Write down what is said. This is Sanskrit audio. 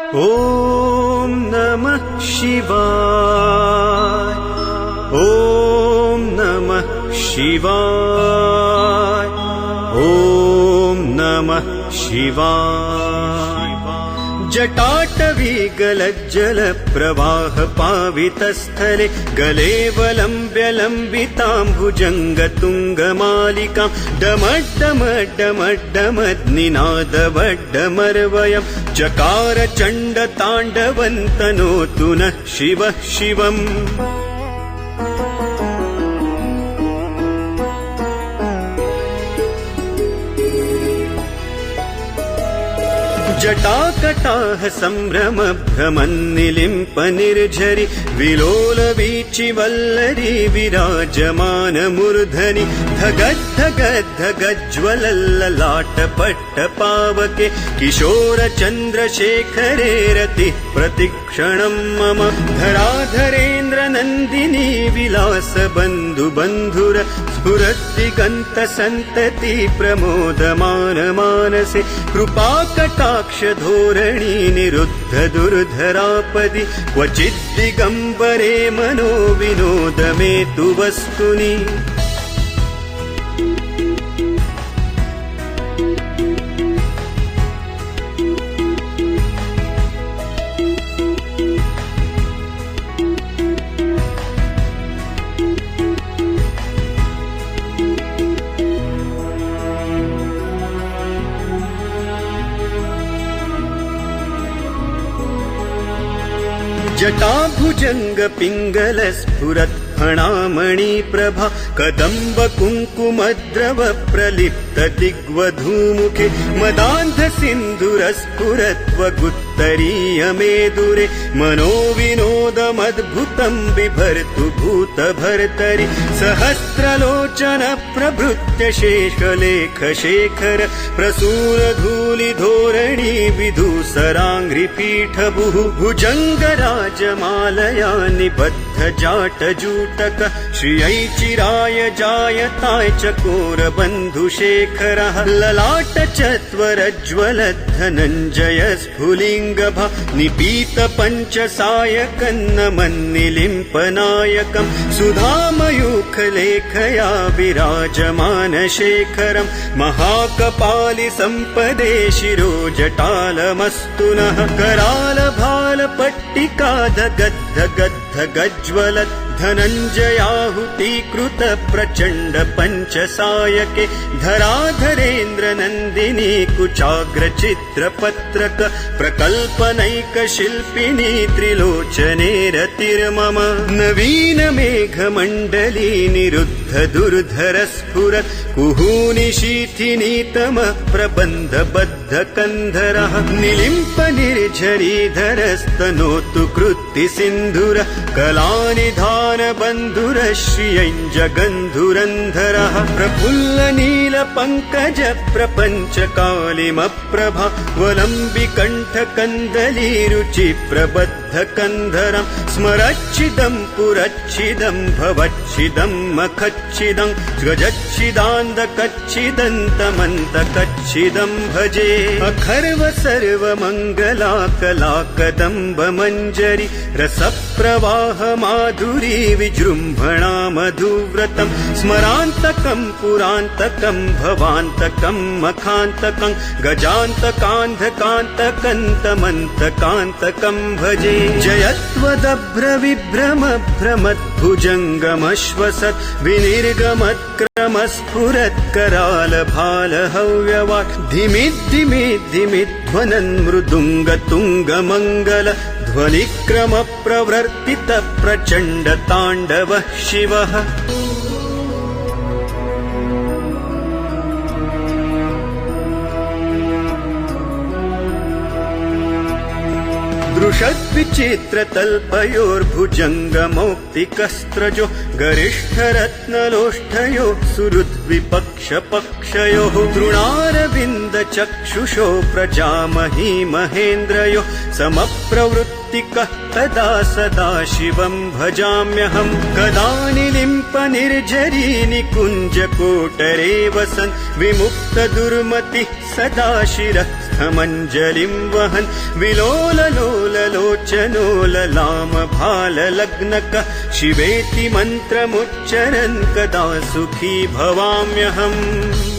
ॐ नमः शिवाय। ॐ नमः शिवाय। ॐ नमः शिवाय। जटाटवी गलज्जलप्रवाह पावितस्थले गलेवलम्ब्य लम्बितां भुजङ्गतुङ्गमालिकां डमड्डमड्डमड्डमद्निनादवड्डमर्वयं चकार चण्डताण्डवन्तनोतु नः शिवः शिवम्। जटाकटाह सम्भ्रम भ्रमन्निलिम्प निर्झरि विलोलवीचिवल्लरी विराजमानमूर्धनि धगद्धगद्धगज्ज्वलल्ललाटपट्टपावके किशोरचन्द्रशेखरे रतिः प्रतिक्षणं मम धराधरेन्द्रनन्दिनी विलासबन्धुबन्धुर स्फुरद्दिगन्तसन्तति प्रमोदमानमानसे कृपाकटाक्षधोरणी निरुद्ध दुर्धरापदि क्वचिद्दिगम्बरे मनो विनोदमेतु वस्तुनि। जटाभुजंग पिंगल स्फुरत् फणामणि प्रभा कदम्ब कुङ्कुमद्रव प्रलिप्त दिग्वधूमुखे मदान्ध सिन्धुर स्फुरत्वगुत्तरीय मेदुरे मनो विनोदमद्भुतं बिभर्तु भूतभर्तरि सहस्रलोचन प्रभृत्य शेषलेख शेखर प्रसूर धूलि धोरणी विधूसराङ्घ्रिपीठभुः भुजङ्गराजमालया निबद्ध जाटजूटक श्रियै चिराय जायताय चकोर बन्धुशेखरः ललाट चत्वरज्ज्वल धनञ्जय स्फुलिङ्गभा निपीत पञ्चसायकन्नमन्निलिम्पनायकं सुधामयूखलेखया विराजमानशेखरं महाकपालि सम्पदे शिरो जटालमस्तु नः करालभालपट्टिका धगद्धगद्धगज्ज्वलत् धनञ्जयाहुतीकृत प्रचण्ड पञ्चसायके धराधरेन्द्र नन्दिनी कुचाग्रचित्रपत्रक प्रकल्पनैक शिल्पिनी त्रिलोचने रतिर्मम नवीन मेघमण्डली निरुद्ध दुर्धर स्फुरत् कुहूनि शीथिनीतम प्रबन्ध बद्ध कन्धरः निलिम्प निर्झरीधरस्तनोतु कृत्ति सिन्धुर कलानिधान बन्धुर श्रियञ्जगन्धुरन्धरः प्रफुल्ल नील पङ्कज प्रपञ्च कालिमप्रभा वलम्बिकण्ठ कन्दली रुचि प्रबद्ध कन्धरं स्मरच्छिदं पुरच्छिदं भवच्छिदं मखच्छिदं गजच्छिदान्दकच्छिदन्तमन्तकच्छिदं भजे अखर्व सर्वमङ्गला कला कदम्ब मञ्जरी रसप्रवाह माधुरी विजृम्भणा मधुव्रतं स्मरान्तकं पुरान्तकं भवान्तकं मखान्तकं गजान्तकान्धकान्तकन्तमन्तकान्तकं भजे जयत्वदभ्रविभ्रम भ्रमद्भुजङ्गमश्वसत् विनिर्गमत्क्रमस्फुरत् करालभालहव्यवाट् धिमिद्धिमिद्धिमिध्वनन् मृदुङ्गतुङ्गमङ्गल ध्वनिक्रम प्रवर्तित प्रचण्ड ताण्डवः शिवः। दृशद्विचित्रतल्पयोर्भुजङ्गमौक्तिकस्त्रजो गरिष्ठरत्नलोष्ठयो सुहृद्विपक्षपक्षयोः तृणारविन्दचक्षुषो प्रजामही महेन्द्रयो समप्रवृत्तिकः तदा सदा शिवं भजाम्यहं कदा निलिम्प निर्झरी निकुञ्जकोटरे वसन् विमुक्त दुर्मतिः सदा शिरः तीर्थमञ्जलिं वहन् विलोललोललोचनो ललामभाललग्नकः शिवेति मन्त्रमुच्चरन् कदा सुखी भवाम्यहम्।